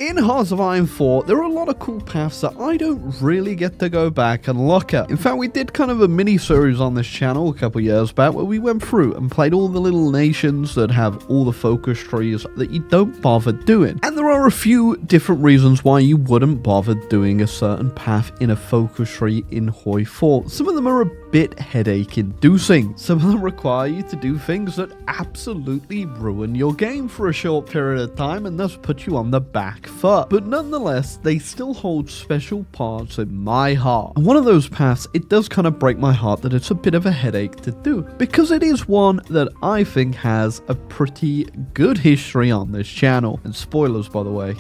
In Hearts of Iron 4, there are a lot of cool paths that I don't really get to go back and look at. In fact, we did kind of a mini-series on this channel a couple years back where we went through and played all the little nations that have all the focus trees that you don't bother doing. And there are a few different reasons why you wouldn't bother doing a certain path in a focus tree in HOI4. Some of them are a bit headache-inducing. Some of them require you to do things that absolutely ruin your game for a short period of time and thus put you on the back foot. But nonetheless, they still hold special parts in my heart. And one of those paths, it does kind of break my heart that it's a bit of a headache to do, because it is one that I think has a pretty good history on this channel. And spoilers, by the way,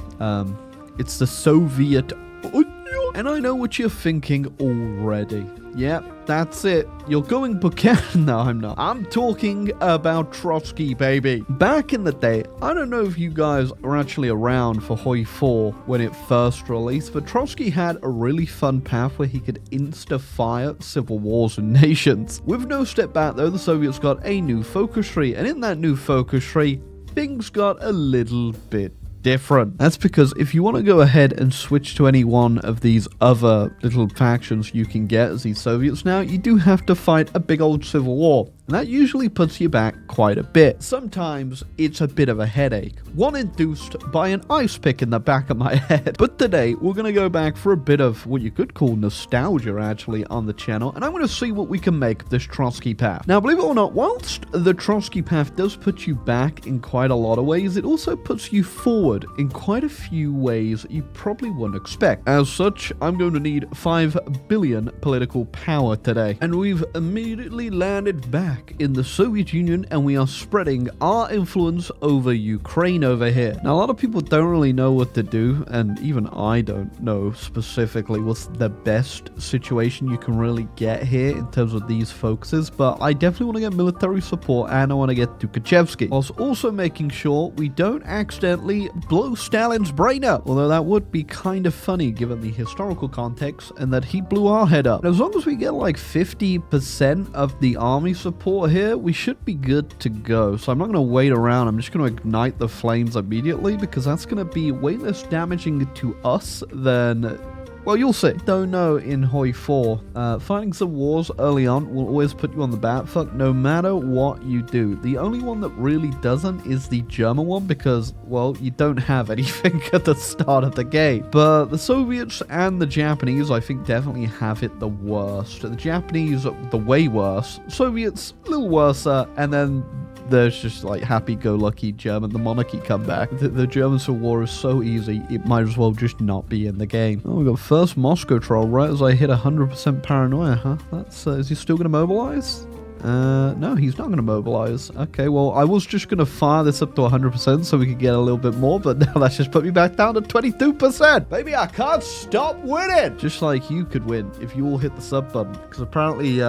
it's the Soviet Union. And I know what you're thinking already. Yep, that's it. You're going Balkan. No, I'm not. I'm talking about Trotsky, baby. Back in the day, I don't know if you guys are actually around for HOI4 when it first released, but Trotsky had a really fun path where he could insta-fire civil wars in nations. With no step back though, the Soviets got a new focus tree, and in that new focus tree, things got a little bit different. That's because if you want to go ahead and switch to any one of these other little factions you can get as these Soviets now, you do have to fight a big old civil war. And that usually puts you back quite a bit. Sometimes it's a bit of a headache, one induced by an ice pick in the back of my head. But today we're going to go back for a bit of what you could call nostalgia actually on the channel, and I'm going to see what we can make of this Trotsky path. Now believe it or not, whilst the Trotsky path does put you back in quite a lot of ways, it also puts you forward in quite a few ways you probably wouldn't expect. As such, I'm going to need 5 billion political power today. And we've immediately landed back in the Soviet Union, and we are spreading our influence over Ukraine over here. Now, a lot of people don't really know what to do, and even I don't know specifically what's the best situation you can really get here in terms of these focuses, but I definitely want to get military support, and I want to get Tukhachevsky, whilst also making sure we don't accidentally blow Stalin's brain up, although that would be kind of funny given the historical context and that he blew our head up. And as long as we get like 50% of the army support here, we should be good to go. So I'm not going to wait around. I'm just going to ignite the flames immediately, because that's going to be way less damaging to us than, well, you'll see. Don't know in HOI4, fighting some wars early on will always put you on the back foot no matter what you do. The only one that really doesn't is the German one, because, well, you don't have anything at the start of the game. But the Soviets and the Japanese, I think, definitely have it the worst. The Japanese, the way worse. Soviets, a little worse, and then there's just like happy-go-lucky German, the monarchy come back. The German Civil War is so easy, it might as well just not be in the game. Oh, we got first Moscow troll right as I hit 100% paranoia, huh? That's, is he still going to mobilize? No, he's not going to mobilize. Okay, well, I was just going to fire this up to 100% so we could get a little bit more, but now that's just put me back down to 22%. Baby, I can't stop winning! Just like you could win if you all hit the sub button, because apparently,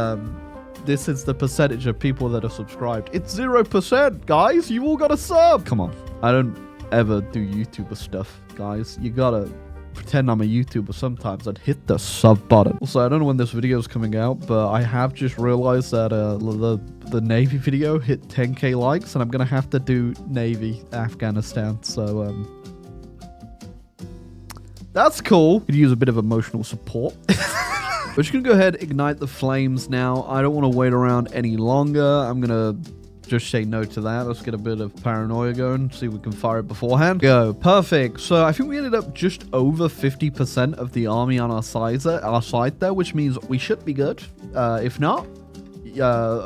this is the percentage of people that are subscribed. It's 0%, guys. You all got a sub. Come on. I don't ever do YouTuber stuff, guys. You gotta pretend I'm a YouTuber sometimes and hit the sub button. Also, I don't know when this video is coming out, but I have just realized that the Navy video hit 10k likes, and I'm gonna have to do Navy Afghanistan. So, that's cool. Could use a bit of emotional support. We're just going to go ahead, ignite the flames now. I don't want to wait around any longer. I'm going to just say no to that. Let's get a bit of paranoia going, see if we can fire it beforehand. Go. Perfect. So I think we ended up just over 50% of the army on our side there, which means we should be good. If not,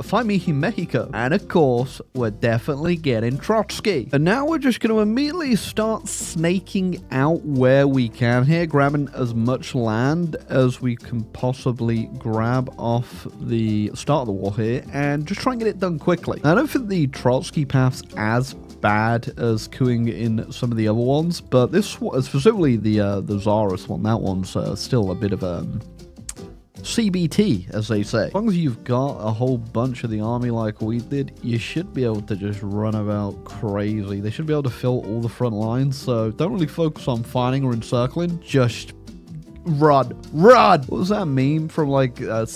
find me in Mexico. And of course, we're definitely getting Trotsky. And now we're just going to immediately start snaking out where we can here, grabbing as much land as we can possibly grab off the start of the war here, and just try and get it done quickly. I don't think the Trotsky path's as bad as cooing in some of the other ones, but this one, specifically the Tsarist one, that one's still a bit of a CBT, as they say. As long as you've got a whole bunch of the army like we did, you should be able to just run about crazy. They should be able to fill all the front lines, so don't really focus on fighting or encircling, just run, run. What was that meme from like 8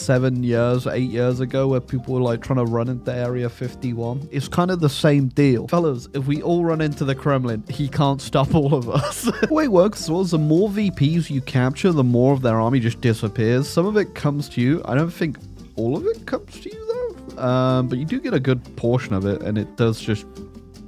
years ago where people were like trying to run into Area 51? It's kind of the same deal. Fellas, if we all run into the Kremlin, he can't stop all of us. The way it works was the more VPs you capture, the more of their army just disappears. Some of it comes to you. I don't think all of it comes to you though. But you do get a good portion of it, and it does just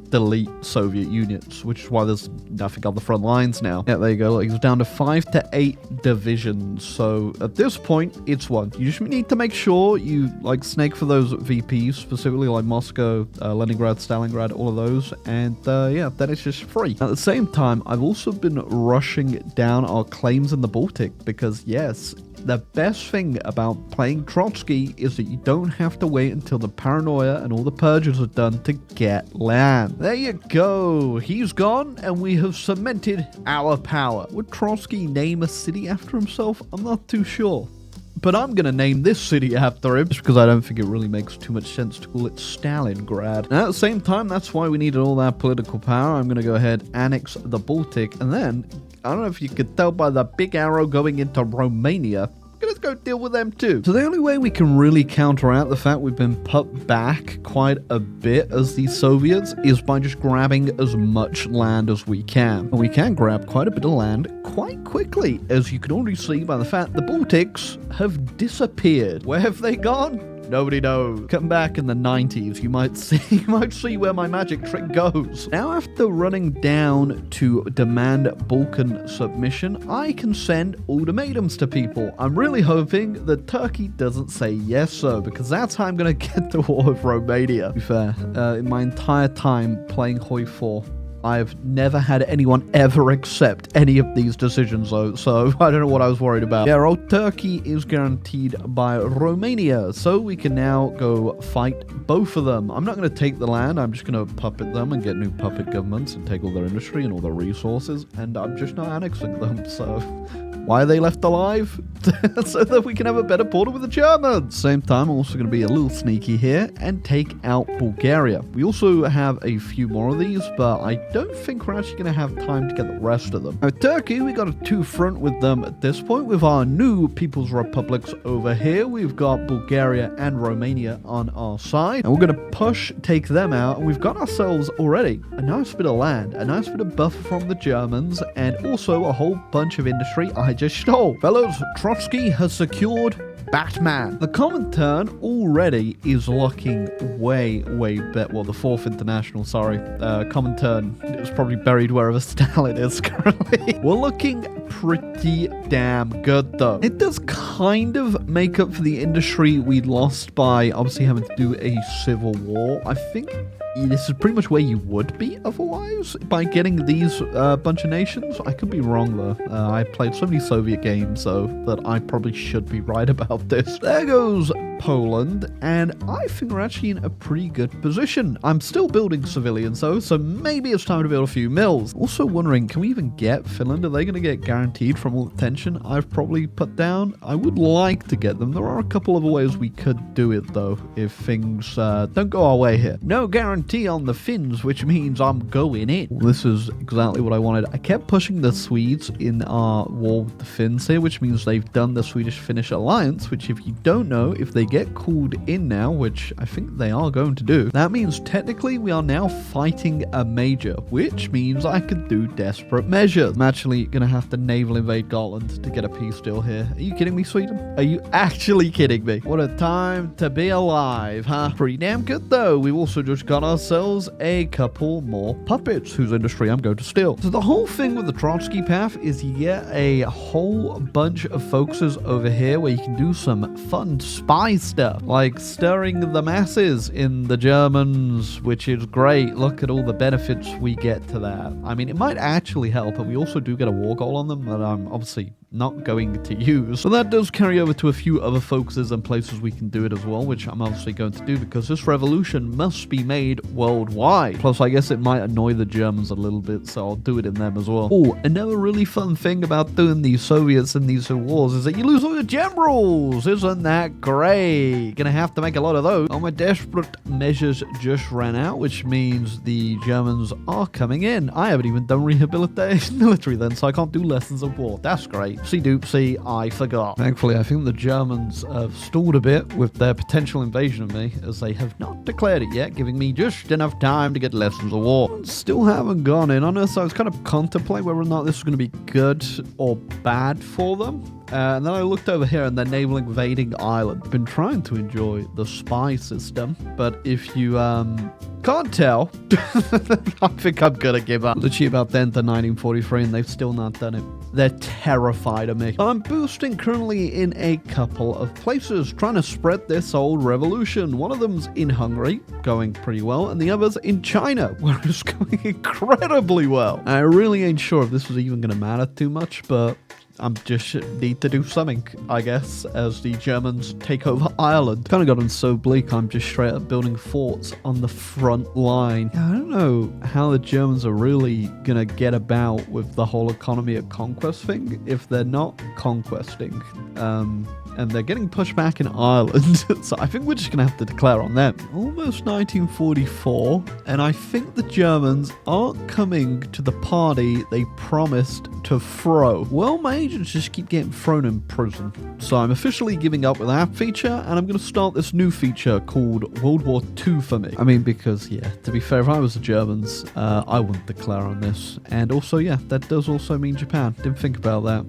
delete Soviet units, which is why there's nothing on the front lines now. Yeah, there you go. Like, it's down to 5 to 8 divisions. So at this point, it's one. You just need to make sure you like snake for those VPs, specifically like Moscow, Leningrad, Stalingrad, all of those. And yeah, then it's just free. At the same time, I've also been rushing down our claims in the Baltic because yes, the best thing about playing Trotsky is that you don't have to wait until the paranoia and all the purges are done to get land. There you go. He's gone, and we have cemented our power. Would Trotsky name a city after himself? I'm not too sure. But I'm going to name this city after him, just because I don't think it really makes too much sense to call it Stalingrad. And at the same time, that's why we needed all that political power. I'm going to go ahead, annex the Baltic, and then, I don't know if you could tell by the big arrow going into Romania, let's go deal with them too. So the only way we can really counteract the fact we've been put back quite a bit as the Soviets is by just grabbing as much land as we can. And we can grab quite a bit of land quite quickly, as you can already see by the fact the Baltics have disappeared. Where have they gone? Nobody knows. Come back in the 90s, you might see where my magic trick goes. Now, after running down to demand Balkan submission, I can send ultimatums to people. I'm really hoping that Turkey doesn't say yes, sir, because that's how I'm going to get the war with Romania. To be fair, in my entire time playing HOI4, I've never had anyone ever accept any of these decisions, though, so I don't know what I was worried about. Yeah, old Turkey is guaranteed by Romania, so we can now go fight both of them. I'm not going to take the land, I'm just going to puppet them and get new puppet governments and take all their industry and all their resources, and I'm just not annexing them, so why are they left alive? So that we can have a better border with the Germans. Same time, I'm also going to be a little sneaky here and take out Bulgaria. We also have a few more of these, but I don't think we're actually going to have time to get the rest of them. Now, Turkey, we got a two-front with them at this point with our new People's Republics over here. We've got Bulgaria and Romania on our side, and we're going to push, take them out, and we've got ourselves already a nice bit of land, a nice bit of buffer from the Germans, and also a whole bunch of industry I just stole. Fellows, Trotsky has secured Batman. The Comintern already is looking way better. Well, the Fourth International, sorry. Comintern is probably buried wherever Stalin is currently. We're looking pretty damn good, though. It does kind of make up for the industry we lost by obviously having to do a civil war. I think this is pretty much where you would be otherwise by getting these bunch of nations. I could be wrong, though. I played so many Soviet games, so that I probably should be right about this. There goes Poland, and I think we're actually in a pretty good position. I'm still building civilians, though, so maybe it's time to build a few mills. Also wondering, can we even get Finland? Are they going to get guaranteed from all the tension I've probably put down? I would like to get them. There are a couple of ways we could do it, though, if things don't go our way here. No guarantee on the Finns, which means I'm going in. Well, this is exactly what I wanted. I kept pushing the Swedes in our war with the Finns here, which means they've done the Swedish-Finnish alliance, which if you don't know, if they get called in now, which I think they are going to do, that means technically we are now fighting a major, which means I could do desperate measures. I'm actually going to have to naval invade Gotland to get a peace deal here. Are you kidding me, Sweden? Are you actually kidding me? What a time to be alive, huh? Pretty damn good, though. We've also just got ourselves a couple more puppets whose industry I'm going to steal. So the whole thing with the Trotsky path is you get a whole bunch of focuses over here where you can do some fun spy stuff, like stirring the masses in the Germans, which is great. Look at all the benefits we get to that. I mean, it might actually help, and we also do get a war goal on them that I'm obviously not going to use. So that does carry over to a few other focuses and places we can do it as well, which I'm obviously going to do because this revolution must be made worldwide. Plus, I guess it might annoy the Germans a little bit, so I'll do it in them as well. Oh, another really fun thing about doing these Soviets in these wars is that you lose all your generals. Isn't that great? Gonna have to make a lot of those. Oh, my desperate measures just ran out, which means the Germans are coming in. I haven't even done rehabilitation military then, so I can't do lessons of war. That's great. Oopsie doopsie, I forgot. Thankfully, I think the Germans have stalled a bit with their potential invasion of me, as they have not declared it yet, giving me just enough time to get lessons of war. Still haven't gone in on us, so I was kind of contemplating whether or not this was going to be good or bad for them. And then I looked over here and they're naval invading Ireland. I've been trying to enjoy the spy system, but if you can't tell, I think I'm gonna give up. Literally about then to 1943 and they've still not done it. They're terrified of me. I'm boosting currently in a couple of places, trying to spread this old revolution. One of them's in Hungary, going pretty well, and the other's in China, where it's going incredibly well. I really ain't sure if this is even gonna matter too much, but I'm just need to do something, I guess, as the Germans take over Ireland. Kind of gotten so bleak, I'm just straight up building forts on the front line. I don't know how the Germans are really gonna get about with the whole economy of conquest thing if they're not conquesting. And they're getting pushed back in Ireland, so I think we're just going to have to declare on them. Almost 1944, and I think the Germans aren't coming to the party they promised to throw. Well, my agents just keep getting thrown in prison, so I'm officially giving up with that feature, and I'm going to start this new feature called World War II for me. I mean, because, yeah, to be fair, if I was the Germans, I wouldn't declare on this. And also, yeah, that does also mean Japan. Didn't think about that.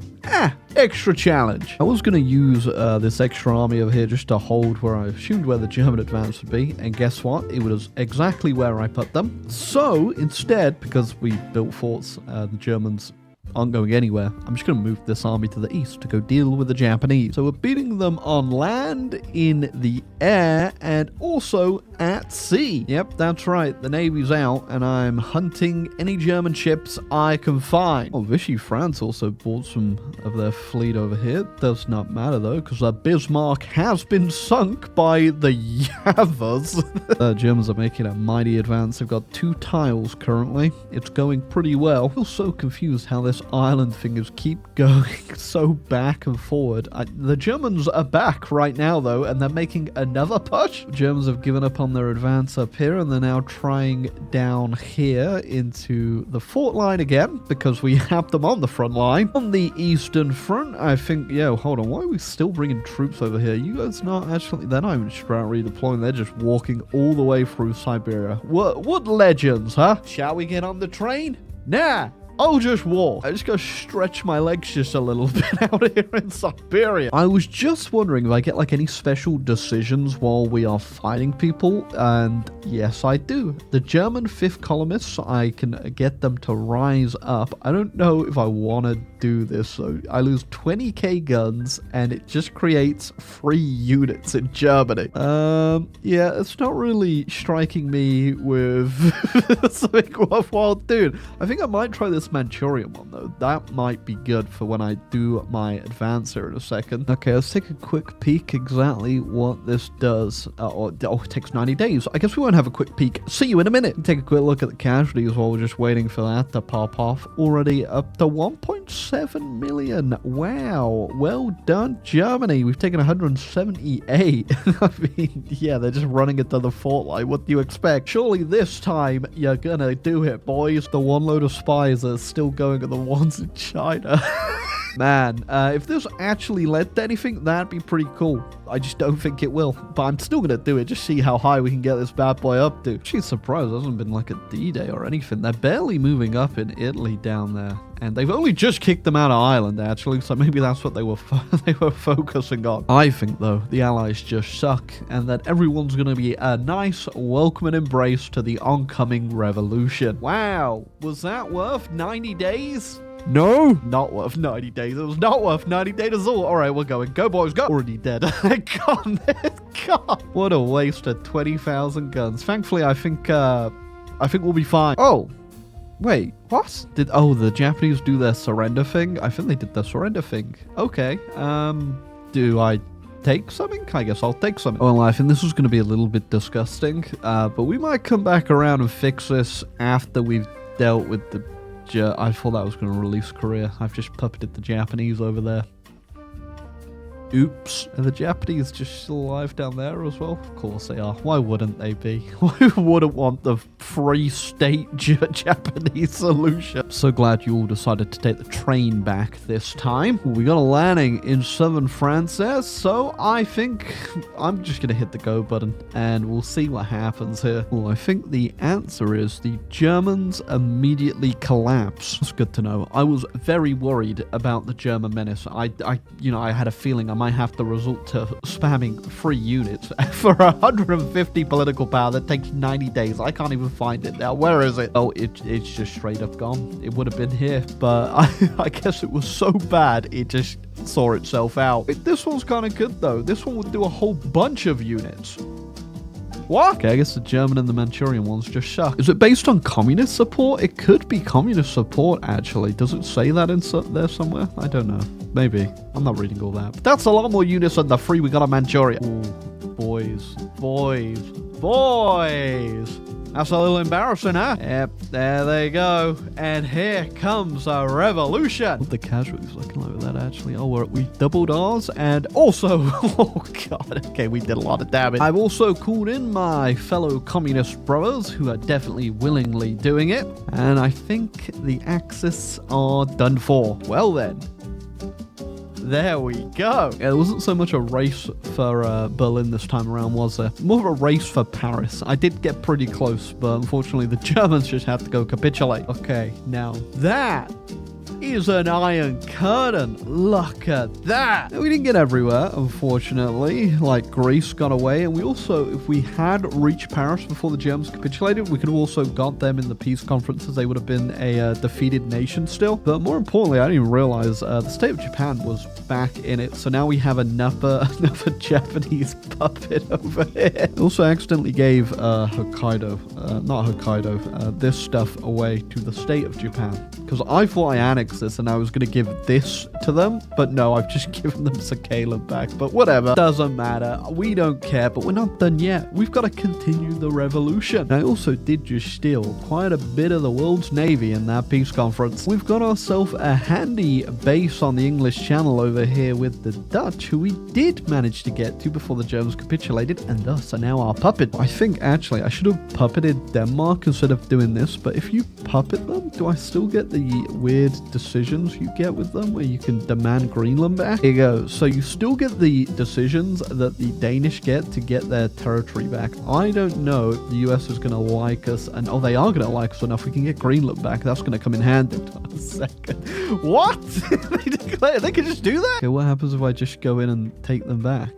Extra challenge. I was going to use this extra army over here just to hold where I assumed where the German advance would be, and guess what? It was exactly where I put them. So instead, because we built forts, the Germans aren't going anywhere, I'm just going to move this army to the east to go deal with the Japanese. So we're beating them on land, in the air, and also at sea. Yep, that's right. The Navy's out, and I'm hunting any German ships I can find. Oh, Vichy France also bought some of their fleet over here. Does not matter, though, because the Bismarck has been sunk by the Javas. The Germans are making a mighty advance. They've got 2 tiles currently. It's going pretty well. I feel so confused how this island fingers keep going so back and forward. The Germans are back right now, though, and they're making another push. The Germans have given up on their advance up here, and they're now trying down here into the fort line again, because we have them on the front line. On the eastern front, I think, yo, hold on, why are we still bringing troops over here? You guys not actually, they're not even straight redeploying, they're just walking all the way through Siberia. What legends, huh? Shall we get on the train? Nah. I'll just walk. I just gotta stretch my legs just a little bit out here in Siberia. I was just wondering if I get like any special decisions while we are fighting people, and yes, I do. The German 5th columnists, I can get them to rise up. I don't know if I want to do this, so I lose 20k guns, and it just creates 3 units in Germany. Yeah, it's not really striking me with something worthwhile, dude. I think I might try this Manchurian one, though. That might be good for when I do my advance here in a second. Okay, let's take a quick peek exactly what this does. It takes 90 days. I guess we won't have a quick peek. See you in a minute. Take a quick look at the casualties while we're just waiting for that to pop off. Already up to 1.7 million. Wow. Well done, Germany. We've taken 178. I mean, yeah, they're just running into the fort line. What do you expect? Surely this time you're gonna do it, boys. The one load of spies are still going at the ones in China. Man, if this actually led to anything, that'd be pretty cool. I just don't think it will, but I'm still gonna do it, just see how high we can get this bad boy up to. Actually surprised there hasn't been like a D-Day or anything. They're barely moving up in Italy down there, and they've only just kicked them out of Ireland actually, so maybe that's what they were focusing on. I think though the Allies just suck, and that everyone's gonna be a nice welcoming embrace to the oncoming revolution. Wow, was that worth 90 days? No, not worth 90 days. It was not worth 90 days at all. All right, we're going. Go, boys, go. Already dead. God, what a waste of 20,000 guns. Thankfully, I think we'll be fine. Oh, wait, what? The Japanese do their surrender thing? I think they did their surrender thing. Okay, do I take something? I guess I'll take something. Well, I think this was going to be a little bit disgusting, but we might come back around and fix this after we've dealt with the... I thought that was going to release Korea. I've just puppeted the Japanese over there. Oops. Are the Japanese just still alive down there as well? Of course they are. Why wouldn't they be? Why wouldn't want the free state Japanese solution? So glad you all decided to take the train back this time. We got a landing in southern France there, so I think I'm just going to hit the go button and we'll see what happens here. Well, I think the answer is the Germans immediately collapse. That's good to know. I was very worried about the German menace. I had a feeling I might have to resort to spamming 3 units for 150 political power that takes 90 days. I can't even find it now. Where is it? Oh, it's just straight up gone. It would have been here, but I guess it was so bad it just saw itself out. This one's kind of good though. This one would do a whole bunch of units. What? Okay, I guess the German and the Manchurian ones just suck. Is it based on communist support? It could be communist support, actually. Does it say that in there somewhere? I don't know. Maybe. I'm not reading all that. But that's a lot more units than the 3 we got on Manchuria. Ooh, boys. That's a little embarrassing, huh? Yep, there they go. And here comes a revolution. What the casualties looking like with that, actually? Oh, we doubled ours. And also, oh god, okay, we did a lot of damage. I've also called in my fellow communist brothers who are definitely willingly doing it. And I think the Axis are done for. Well then. There we go. Yeah, there wasn't so much a race for Berlin this time around, was there? More of a race for Paris. I did get pretty close, but unfortunately the Germans just had to go capitulate. Okay, now that is an Iron Curtain. Look at that. We didn't get everywhere, unfortunately. Like, Greece got away, and we also, if we had reached Paris before the Germans capitulated, we could have also got them in the peace conferences. They would have been a defeated nation still. But more importantly, I didn't even realize the state of Japan was back in it. So now we have another Japanese puppet over here. I also accidentally gave this stuff away to the state of Japan. Because I thought I annexed this and I was going to give this to them. But no, I've just given them Sakhalin back. But whatever. Doesn't matter. We don't care. But we're not done yet. We've got to continue the revolution. I also did just steal quite a bit of the world's navy in that peace conference. We've got ourselves a handy base on the English Channel over here with the Dutch, who we did manage to get to before the Germans capitulated, and thus are now our puppet. I think actually I should have puppeted Denmark instead of doing this, but if you puppet them, do I still get the weird decisions you get with them where you can demand Greenland back? Here you go. So you still get the decisions that the Danish get to get their territory back. I don't know if the US is going to like us, and oh, they are going to like us enough. We can get Greenland back. That's going to come in handy. A second. What? They declare they can just do that? Okay, what happens if I just go in and take them back?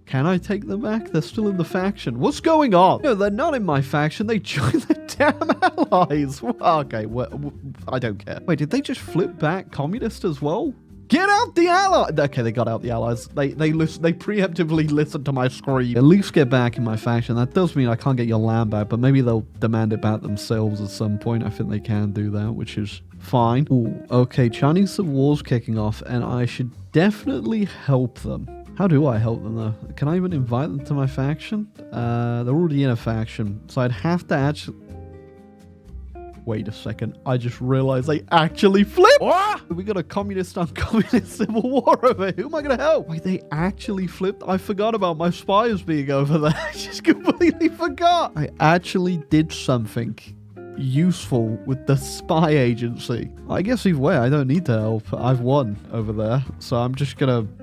Can I take them back? They're still in the faction. What's going on? No, they're not in my faction. They joined the damn allies. Okay, I don't care. Wait, did they just flip back communist as well? Get out the allies! Okay, they got out the allies. They preemptively listened to my scream. At least get back in my faction. That does mean I can't get your land back, but maybe they'll demand it back themselves at some point. I think they can do that, which is fine. Ooh, okay, Chinese Civil War's kicking off, and I should definitely help them. How do I help them, though? Can I even invite them to my faction? They're already in a faction, so I'd have to actually... Wait a second. I just realized they actually flipped! What? We got a communist on communist civil war over here. Who am I going to help? Wait, they actually flipped? I forgot about my spies being over there. I just completely forgot. I actually did something useful with the spy agency. I guess either way, I don't need to help. I've won over there, so I'm just going to...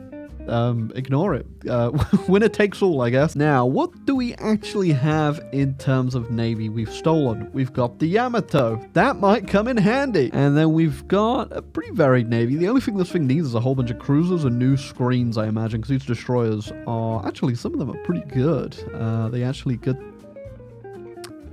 ignore it. Winner takes all, I guess. Now, what do we actually have in terms of navy we've stolen? We've got the Yamato. That might come in handy. And then we've got a pretty varied navy. The only thing this thing needs is a whole bunch of cruisers and new screens, I imagine, because these destroyers are... Actually, some of them are pretty good. They actually good...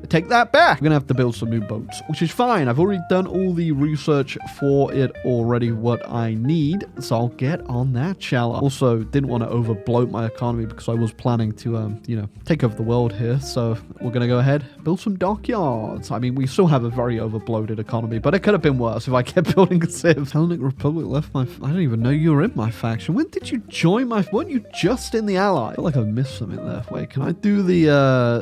Take that back. We're going to have to build some new boats, which is fine. I've already done all the research for it already, what I need. So I'll get on that, shall I? Also, didn't want to overbloat my economy because I was planning to, take over the world here. So we're going to go ahead, build some dockyards. I mean, we still have a very overbloated economy, but it could have been worse if I kept building civs. Hellenic Republic left my... I don't even know you were in my faction. When did you join my... Weren't you just in the ally? I feel like I missed something there. Wait, can I do the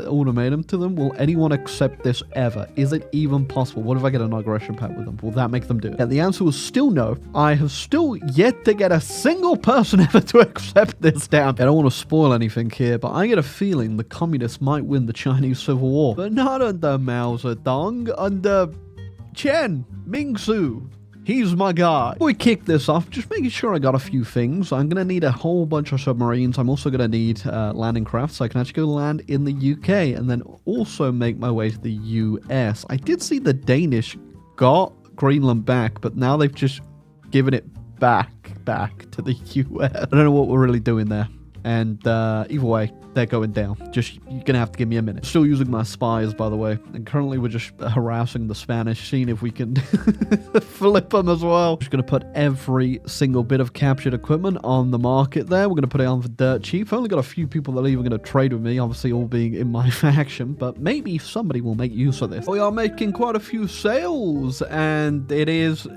ultimatum to them? Will anyone anyone accept this ever? Is it even possible? What if I get an aggression pact with them? Will that make them do it? Yeah, the answer was still no. I have still yet to get a single person ever to accept this down. I don't want to spoil anything here, but I get a feeling the communists might win the Chinese Civil War. But not under Mao Zedong, under Chen Mingsu. He's my guy. Before we kick this off, just making sure I got a few things. I'm going to need a whole bunch of submarines. I'm also going to need landing craft, so I can actually go land in the UK and then also make my way to the US. I did see the Danish got Greenland back, but now they've just given it back to the US. I don't know what we're really doing there. And either way, they're going down. Just, you're going to have to give me a minute. Still using my spies, by the way. And currently we're just harassing the Spanish, seeing if we can flip them as well. Just going to put every single bit of captured equipment on the market there. We're going to put it on for dirt cheap. I've only got a few people that are even going to trade with me, obviously all being in my faction. But maybe somebody will make use of this. We are making quite a few sales, and it is...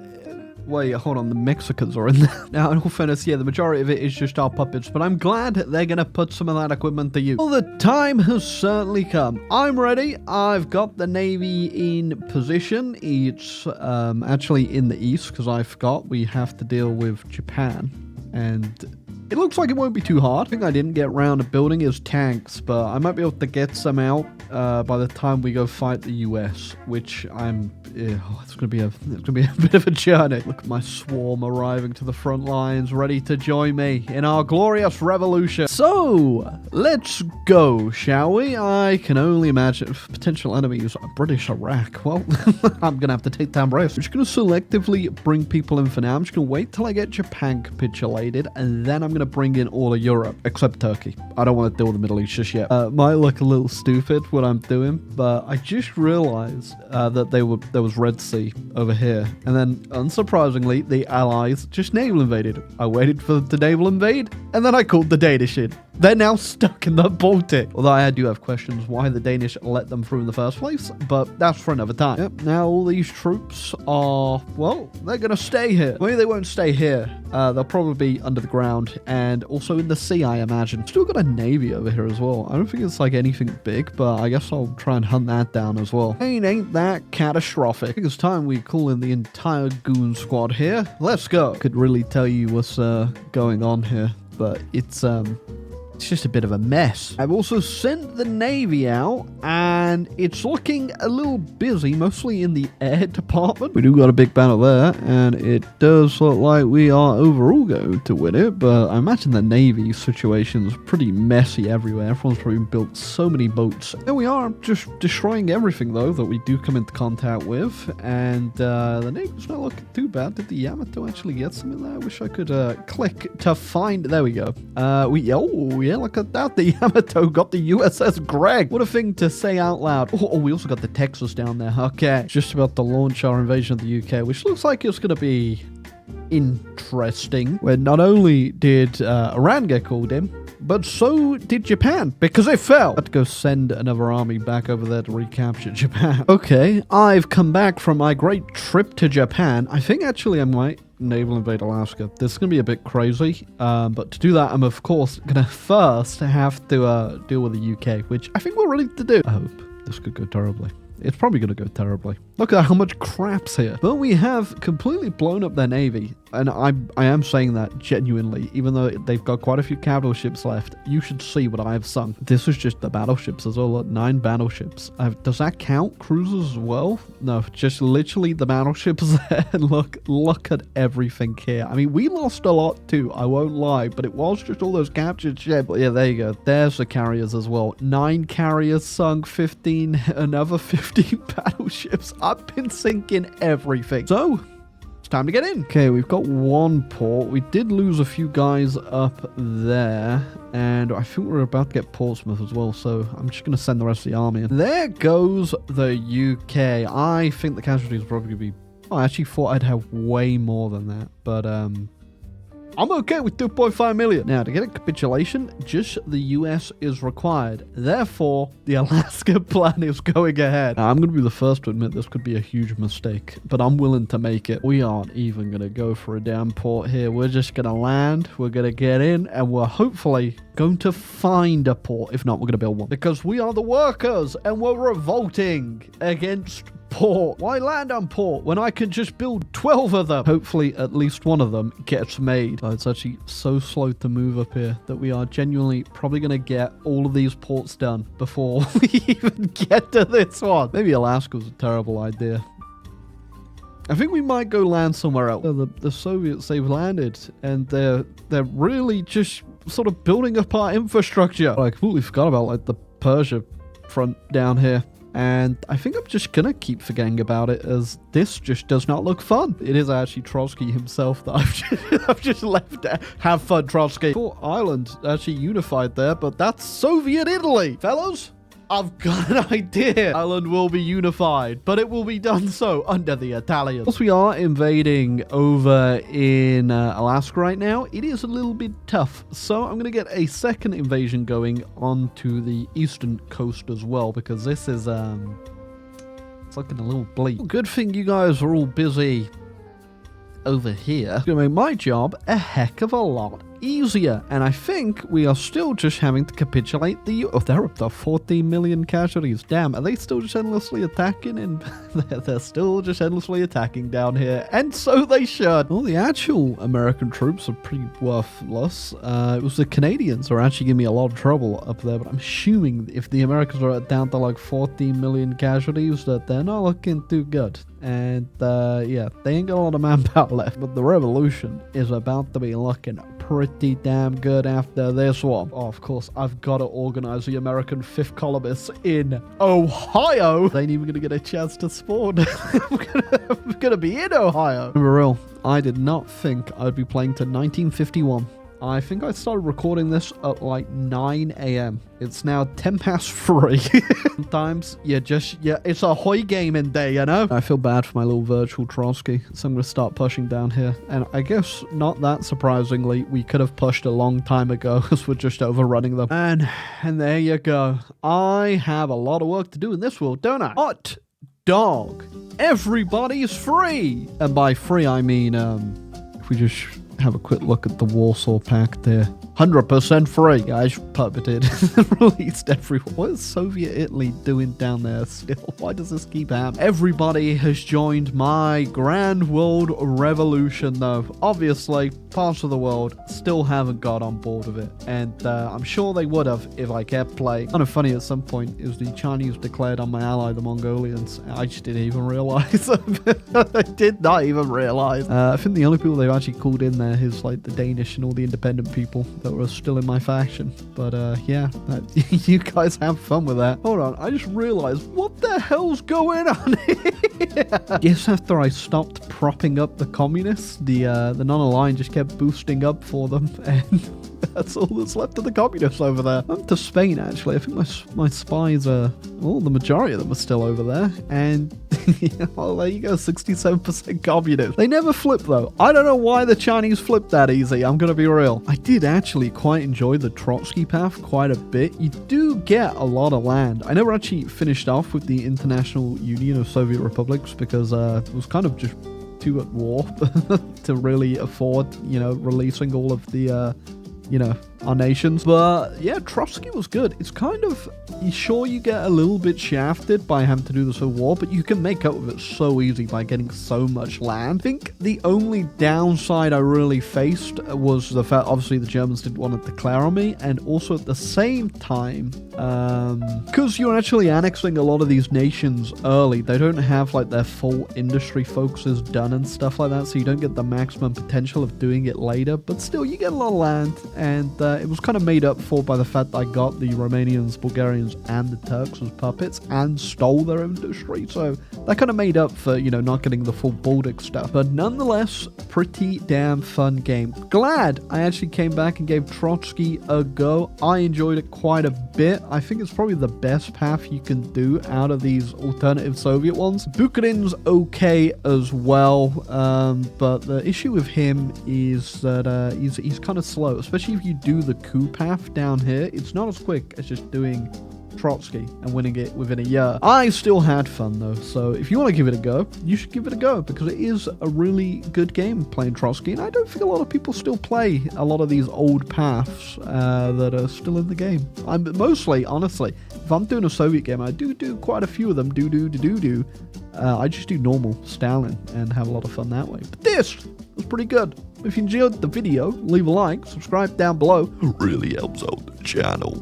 Wait, hold on, the Mexicans are in there. Now, in all fairness, yeah, the majority of it is just our puppets, but I'm glad they're going to put some of that equipment to use. Well, the time has certainly come. I'm ready. I've got the Navy in position. It's actually in the east, because I forgot we have to deal with Japan, and... it looks like it won't be too hard. I think I didn't get around to building his tanks, but I might be able to get some out by the time we go fight the US, which I'm... it's gonna be a bit of a journey. Look at my swarm arriving to the front lines, ready to join me in our glorious revolution. So let's go, shall we? I can only imagine potential enemies are British Iraq. Well, I'm gonna have to take down British. I'm just gonna selectively bring people in for now. I'm just gonna wait till I get Japan capitulated, and then I'm gonna bring in all of Europe except Turkey. I don't want to deal with the Middle East just yet. Might look a little stupid what I'm doing, but I just realized that there was Red Sea over here, and then unsurprisingly the Allies just naval invaded. I waited for them to naval invade, and then I called the Danish in. They're now stuck in the Baltic. Although I do have questions why the Danish let them through in the first place, but that's for another time. Yep, now all these troops are, well, they're going to stay here. Maybe they won't stay here. They'll probably be under the ground and also in the sea, I imagine. Still got a navy over here as well. I don't think it's like anything big, but I guess I'll try and hunt that down as well. Ain't that catastrophic. I think it's time we call in the entire goon squad here. Let's go. Could really tell you what's going on here, but it's just a bit of a mess. I've also sent the Navy out, and it's looking a little busy, mostly in the air department. We do got a big battle there, and it does look like we are overall going to win it, but I imagine the Navy situation's pretty messy everywhere. Everyone's probably built so many boats. Here we are, just destroying everything, though, that we do come into contact with, and the Navy's not looking too bad. Did the Yamato actually get some in there? I wish I could click to find... There we go. Yeah, look at that. The Yamato got the USS Greg. What a thing to say out loud. Oh, we also got the Texas down there. Okay. Just about to launch our invasion of the UK, which looks like it's going to be interesting. Where not only did Iran get called in, but so did Japan, because they fell. I had to go send another army back over there to recapture Japan. Okay, I've come back from my great trip to Japan. I think actually I might naval invade Alaska. This is going to be a bit crazy, but to do that, I'm of course going to first have to deal with the UK, which I think we're ready to do. I hope this could go terribly. It's probably going to go terribly. Look at how much crap's here. But we have completely blown up their navy. And I am saying that genuinely, even though they've got quite a few capital ships left. You should see what I've sunk. This is just the battleships as well. Look, 9 battleships. Does that count cruisers as well? No, just literally the battleships there. And look at everything here. I mean, we lost a lot too, I won't lie, but it was just all those captured ships. But yeah, there you go. There's the carriers as well. 9 carriers sunk, 15, another 15 battleships. I've been sinking everything. So... time to get in. Okay, we've got 1 port. We did lose a few guys up there, and I think we're about to get Portsmouth as well, so I'm just going to send the rest of the army in. There goes the UK. I think the casualties are probably going to be... Oh, I actually thought I'd have way more than that, but I'm okay with 2.5 million. Now, to get a capitulation, just the US is required. Therefore, the Alaska plan is going ahead. Now, I'm going to be the first to admit this could be a huge mistake, but I'm willing to make it. We aren't even going to go for a damn port here. We're just going to land, we're going to get in, and we're hopefully going to find a port. If not, we're going to build one. Because we are the workers, and we're revolting against port. Why land on port when I can just build 12 of them? Hopefully at least one of them gets made. But it's actually so slow to move up here that we are genuinely probably going to get all of these ports done before we even get to this one. Maybe Alaska was a terrible idea. I think we might go land somewhere else. The Soviets, they've landed and they're really just sort of building up our infrastructure. I completely forgot about like the Persia front down here. And I think I'm just going to keep forgetting about it as this just does not look fun. It is actually Trotsky himself that I've just left there. Have fun, Trotsky. Poor Ireland actually unified there, but that's Soviet Italy. Fellows, I've got an idea. Ireland will be unified, but it will be done so under the Italians. Once we are invading over in Alaska right now, it is a little bit tough. So I'm going to get a second invasion going onto the eastern coast as well, because this is, it's looking a little bleak. Good thing you guys are all busy over here. It's going to make my job a heck of a lot easier. And I think we are still just having to capitulate the... Oh, they're up to 14 million casualties. Damn, are they still just endlessly attacking? And they're still just endlessly attacking down here. And so they should. Well, the actual American troops are pretty worthless. It was the Canadians who are actually giving me a lot of trouble up there. But I'm assuming if the Americans are down to like 14 million casualties, that they're not looking too good. And yeah, they ain't got a lot of manpower left. But the revolution is about to be looking pretty damn good after this one. Oh, of course, I've got to organize the American 5th columnists in Ohio. They ain't even going to get a chance to spawn. I'm gonna be in Ohio. For real, I did not think I'd be playing to 1951. I think I started recording this at like 9 a.m. It's now 10 past 3. Sometimes it's a HOI gaming day, you know? I feel bad for my little virtual Trotsky, so I'm going to start pushing down here. And I guess, not that surprisingly, we could have pushed a long time ago because we're just overrunning them. And there you go. I have a lot of work to do in this world, don't I? Hot dog. Everybody's free. And by free, I mean, if we just have a quick look at the Warsaw Pact there. 100% free, guys. Puppeted. Released everyone. What is Soviet Italy doing down there still? Why does this keep happening? Everybody has joined my grand world revolution, though. Obviously, parts of the world still haven't got on board with it. And I'm sure they would have if I kept playing. Kind of funny at some point is the Chinese declared on my ally, the Mongolians. I just didn't even realize. I did not even realize. I think the only people they've actually called in there is like the Danish and all the independent people that were still in my faction. But yeah, you guys have fun with that. Hold on, I just realized what the hell's going on here? Yes, after I stopped propping up the communists, the non-aligned just kept boosting up for them, and that's all that's left of the communists over there. I'm to Spain, actually. I think my spies are... Well, the majority of them are still over there, and well, there you go, 67% communist. They never flip, though. I don't know why the Chinese flipped that easy, I'm gonna be real. I did actually quite enjoy the Trotsky path quite a bit. You do get a lot of land. I never actually finished off with the International Union of Soviet Republics because it was kind of just too at war to really afford, releasing all of the, our nations. But yeah, Trotsky was good. It's kind of, sure, you get a little bit shafted by having to do this whole war, but you can make up with it so easy by getting so much land. I think the only downside I really faced was the fact, obviously, the Germans didn't want to declare on me, and also at the same time, because you're actually annexing a lot of these nations early, they don't have like their full industry focuses done and stuff like that, so you don't get the maximum potential of doing it later, but still, you get a lot of land, and it was kind of made up for by the fact that I got the Romanians, Bulgarians, and the Turks as puppets and stole their industry. So that kind of made up for, you know, not getting the full Baltic stuff. But nonetheless, pretty damn fun game. Glad I actually came back and gave Trotsky a go. I enjoyed it quite a bit. I think it's probably the best path you can do out of these alternative Soviet ones. Bukharin's okay as well, but the issue with him is that he's kind of slow, especially if you do the coup path down here. It's not as quick as just doing Trotsky and winning it within a year. I still had fun though, so if you want to give it a go, you should give it a go, because it is a really good game playing Trotsky, and I don't think a lot of people still play a lot of these old paths that are still in the game. I'm mostly, honestly, if I'm doing a Soviet game, I do quite a few of them, I just do normal Stalin and have a lot of fun that way. But this was pretty good. If you enjoyed the video, leave a like, subscribe down below. It really helps out the channel.